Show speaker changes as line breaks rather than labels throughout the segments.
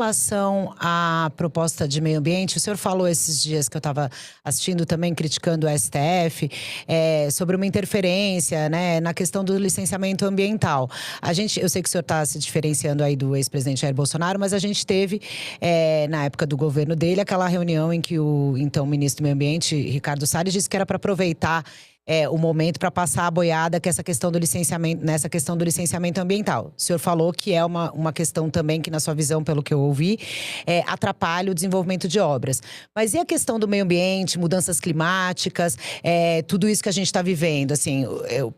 Relação à proposta de meio ambiente, o senhor falou esses dias que eu estava assistindo também, criticando o STF, sobre uma interferência, né, na questão do licenciamento ambiental. Eu sei que o senhor está se diferenciando aí do ex-presidente Jair Bolsonaro, mas a gente teve, na época do governo dele, aquela reunião em que o então ministro do Meio Ambiente, Ricardo Salles, disse que era para aproveitar o momento para passar a boiada que essa questão do licenciamento, nessa questão do licenciamento ambiental. O senhor falou que é uma questão também que, na sua visão, pelo que eu ouvi, atrapalha o desenvolvimento de obras. Mas e a questão do meio ambiente, mudanças climáticas, tudo isso que a gente está vivendo? Assim,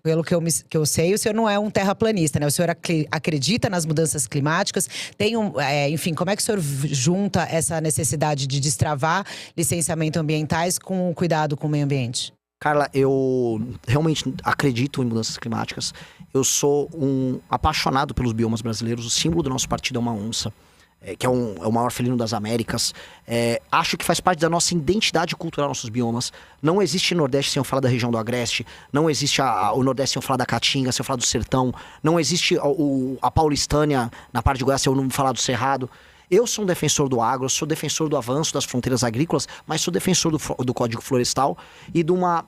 pelo que eu sei, o senhor não é um terraplanista, né? O senhor acredita nas mudanças climáticas? Enfim, como é que o senhor junta essa necessidade de destravar licenciamento ambientais com o cuidado com o meio ambiente?
Carla, eu realmente acredito em mudanças climáticas. Eu sou um apaixonado pelos biomas brasileiros. O símbolo do nosso partido é uma onça, que é o maior felino das Américas. Acho que faz parte da nossa identidade cultural, nossos biomas. Não existe Nordeste sem eu falar da região do Agreste. Não existe o Nordeste sem eu falar da Caatinga, sem eu falar do Sertão. Não existe a Paulistânia, na parte de Goiás, sem eu não falar do Cerrado. Eu sou um defensor do agro, sou defensor do avanço das fronteiras agrícolas, mas sou defensor do Código Florestal e de uma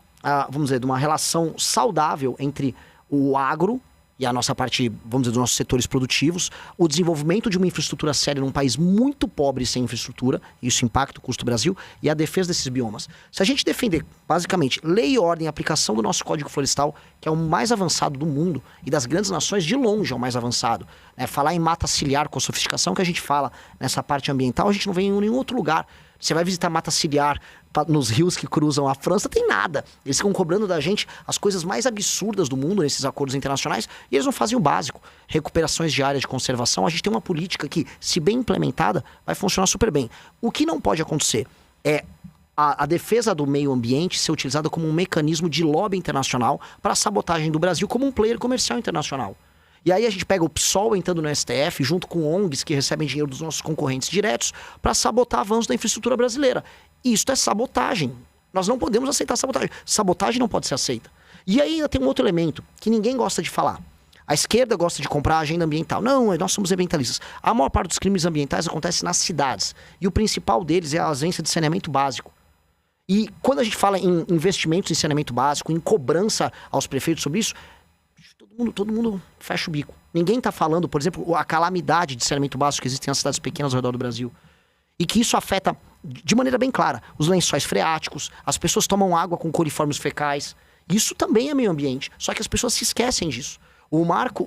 relação saudável entre o agro e a nossa parte, vamos dizer, dos nossos setores produtivos, o desenvolvimento de uma infraestrutura séria num país muito pobre sem infraestrutura, isso impacta o custo do Brasil, e a defesa desses biomas. Se a gente defender, basicamente, lei e ordem, a aplicação do nosso Código Florestal, que é o mais avançado do mundo, e das grandes nações, de longe é o mais avançado, falar em mata ciliar com a sofisticação que a gente fala nessa parte ambiental, a gente não vê em nenhum outro lugar. Você vai visitar mata ciliar nos rios que cruzam a França, tem nada. Eles ficam cobrando da gente as coisas mais absurdas do mundo nesses acordos internacionais e eles não fazem o básico. Recuperações de área de conservação, a gente tem uma política que, se bem implementada, vai funcionar super bem. O que não pode acontecer é a defesa do meio ambiente ser utilizada como um mecanismo de lobby internacional para a sabotagem do Brasil como um player comercial internacional. E aí a gente pega o PSOL entrando no STF, junto com ONGs que recebem dinheiro dos nossos concorrentes diretos, para sabotar avanços da infraestrutura brasileira. Isso é sabotagem. Nós não podemos aceitar sabotagem. Sabotagem não pode ser aceita. E aí ainda tem um outro elemento que ninguém gosta de falar. A esquerda gosta de comprar a agenda ambiental. Não, nós somos ambientalistas. A maior parte dos crimes ambientais acontece nas cidades. E o principal deles é a ausência de saneamento básico. E quando a gente fala em investimentos em saneamento básico, em cobrança aos prefeitos sobre isso, todo mundo fecha o bico. Ninguém está falando, por exemplo, a calamidade de saneamento básico que existe nas cidades pequenas ao redor do Brasil. E que isso afeta, de maneira bem clara, os lençóis freáticos, as pessoas tomam água com coliformes fecais. Isso também é meio ambiente, só que as pessoas se esquecem disso. O marco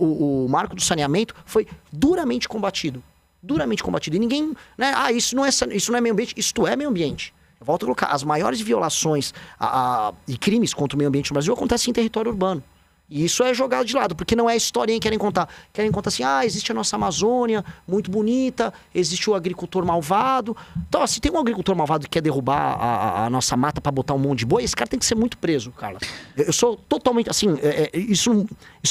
do saneamento foi duramente combatido. Duramente combatido. E ninguém, né? Isso não é meio ambiente. Isto é meio ambiente. Eu volto a colocar, as maiores violações e crimes contra o meio ambiente no Brasil acontecem em território urbano. E isso é jogado de lado, porque não é a historinha que querem contar. Querem contar assim, existe a nossa Amazônia, muito bonita, existe o agricultor malvado. Então, se tem um agricultor malvado que quer derrubar a nossa mata para botar um monte de boi, esse cara tem que ser muito preso, Carla. Eu sou totalmente, assim, isso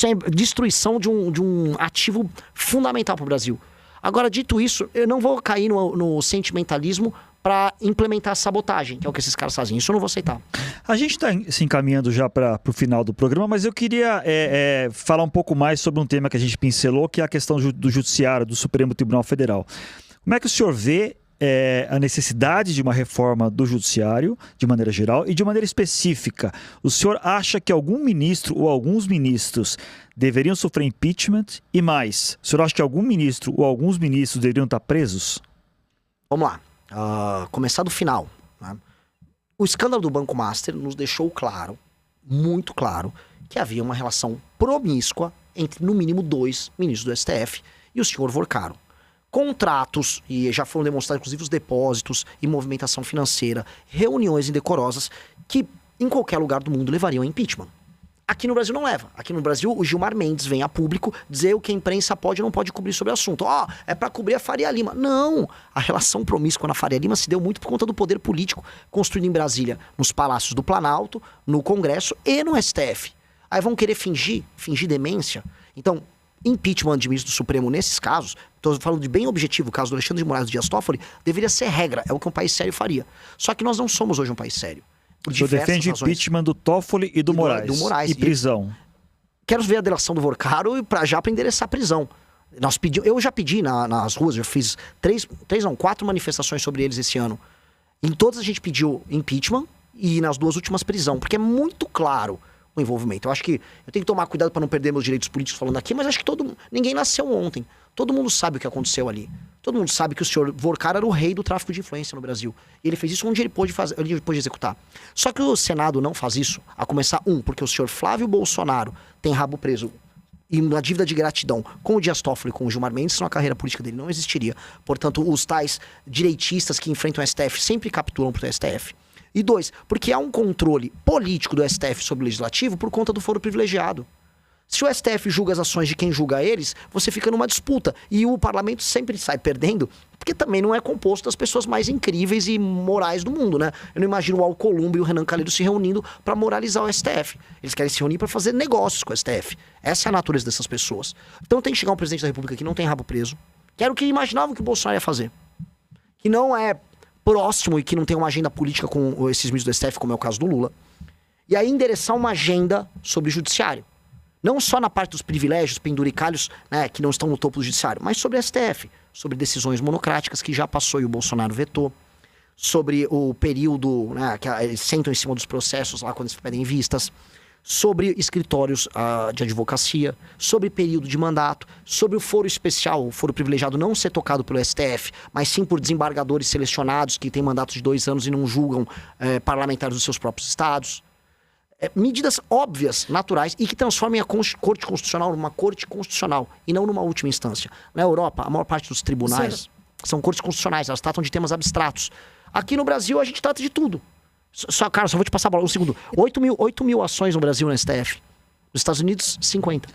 é destruição de um ativo fundamental para o Brasil. Agora, dito isso, eu não vou cair no sentimentalismo para implementar a sabotagem, que é o que esses caras fazem. Isso eu não vou aceitar.
A gente está se encaminhando já para o final do programa, mas eu queria falar um pouco mais sobre um tema que a gente pincelou, que é a questão do Judiciário, do Supremo Tribunal Federal. Como é que o senhor vê a necessidade de uma reforma do Judiciário, de maneira geral, e de maneira específica? O senhor acha que algum ministro ou alguns ministros deveriam sofrer impeachment? E mais, o senhor acha que algum ministro ou alguns ministros deveriam estar presos?
Vamos lá. Começar do final, né? O escândalo do Banco Master nos deixou claro, muito claro, que havia uma relação promíscua entre, no mínimo, 2 ministros do STF e o senhor Vorcaro. Contratos, e já foram demonstrados, inclusive, os depósitos e movimentação financeira, reuniões indecorosas que, em qualquer lugar do mundo, levariam a impeachment. Aqui no Brasil não leva. Aqui no Brasil, o Gilmar Mendes vem a público dizer o que a imprensa pode ou não pode cobrir sobre o assunto. É para cobrir a Faria Lima. Não! A relação promíscua na Faria Lima se deu muito por conta do poder político construído em Brasília, nos palácios do Planalto, no Congresso e no STF. Aí vão querer fingir demência. Então, impeachment de ministro do Supremo nesses casos, estou falando de bem objetivo, o caso do Alexandre de Moraes e Dias Toffoli, deveria ser regra, é o que um país sério faria. Só que nós não somos hoje um país sério.
O senhor defende o impeachment do Toffoli e do Moraes.
Do Moraes.
E prisão.
Quero ver a delação do Vorcaro para endereçar a prisão. Eu já pedi nas ruas, já fiz 4 manifestações sobre eles esse ano. Em todas a gente pediu impeachment e nas 2 últimas prisão, porque é muito claro o envolvimento. Eu acho que eu tenho que tomar cuidado para não perder meus direitos políticos falando aqui, mas acho que ninguém nasceu ontem. Todo mundo sabe o que aconteceu ali. Todo mundo sabe que o senhor Vorcar era o rei do tráfico de influência no Brasil. E ele fez isso onde ele pôde executar. Só que o Senado não faz isso, a começar, porque o senhor Flávio Bolsonaro tem rabo preso e uma dívida de gratidão com o Dias Toffoli e com o Gilmar Mendes, senão a carreira política dele não existiria. Portanto, os tais direitistas que enfrentam o STF sempre capturam pro STF. E 2, porque há um controle político do STF sobre o legislativo por conta do foro privilegiado. Se o STF julga as ações de quem julga eles, você fica numa disputa. E o parlamento sempre sai perdendo, porque também não é composto das pessoas mais incríveis e morais do mundo, né? Eu não imagino o Alcolumbre e o Renan Calheiros se reunindo para moralizar o STF. Eles querem se reunir para fazer negócios com o STF. Essa é a natureza dessas pessoas. Então tem que chegar um presidente da República que não tem rabo preso, que era o que imaginavam que o Bolsonaro ia fazer. Que não é próximo e que não tem uma agenda política com esses ministros do STF, como é o caso do Lula. E aí endereçar uma agenda sobre o judiciário. Não só na parte dos privilégios, penduricalhos, né, que não estão no topo do judiciário, mas sobre o STF, sobre decisões monocráticas que já passou e o Bolsonaro vetou, sobre o período, né, que eles sentam em cima dos processos lá quando eles pedem vistas, sobre escritórios de advocacia, sobre período de mandato, sobre o foro especial, o foro privilegiado não ser tocado pelo STF, mas sim por desembargadores selecionados que têm mandatos de 2 anos e não julgam parlamentares dos seus próprios estados. Medidas óbvias, naturais, e que transformem a Corte Constitucional numa Corte Constitucional e não numa última instância. Na Europa, a maior parte dos tribunais são cortes constitucionais, elas tratam de temas abstratos. Aqui no Brasil, a gente trata de tudo. Cara, só vou te passar a bola um segundo. 8 mil ações no Brasil no STF. Nos Estados Unidos, 50.